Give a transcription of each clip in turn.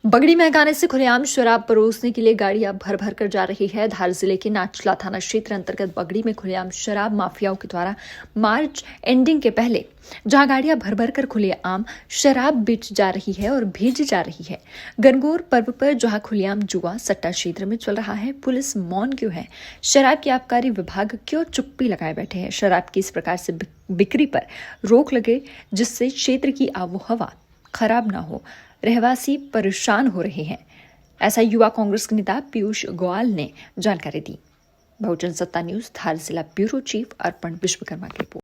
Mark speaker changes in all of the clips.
Speaker 1: बगड़ी महकाने से खुलेआम शराब परोसने के लिए गाड़ियां भर भर कर जा रही है। धार जिले के नाचला थाना क्षेत्र अंतर्गत बगड़ी में खुलेआम शराब माफियाओं के द्वारा मार्च एंडिंग के पहले जहां गाड़ियां भर भर कर खुलेआम शराब बेच जा रही है और भेजी जा रही है। गणगौर पर्व पर जहां खुलेआम जुआ सट्टा क्षेत्र में चल रहा है, पुलिस मौन क्यों है? शराब की आबकारी विभाग क्यों चुप्पी लगाए बैठे हैं? शराब की इस प्रकार से बिक्री पर रोक लगे जिससे क्षेत्र की आबोहवा खराब न हो, रहवासी परेशान हो रहे हैं। ऐसा युवा कांग्रेस के नेता पीयूष गोयल ने जानकारी दी। बहुजन सत्ता न्यूज धार जिला ब्यूरो चीफ अर्पण विश्वकर्मा की रिपोर्ट।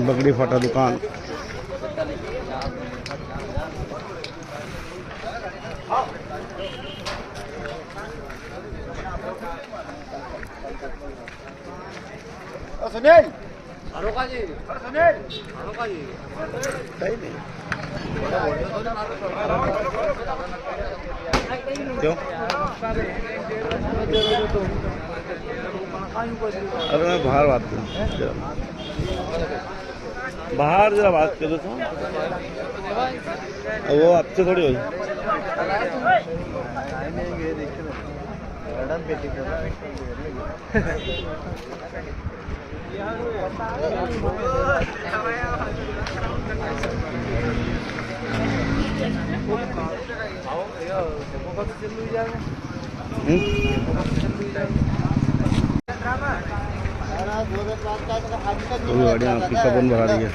Speaker 2: बगड़ी फाटा दुकान
Speaker 3: सुनील अरोका जी, सुनील अरोका जी
Speaker 2: सही नहीं क्यों? अरे मैं बाहर बात करूँ, बाहर जरा बात करो तो वो आपसे थोड़ी हुई। तो गाड़ियाँ पिकअप बढ़ा रही है।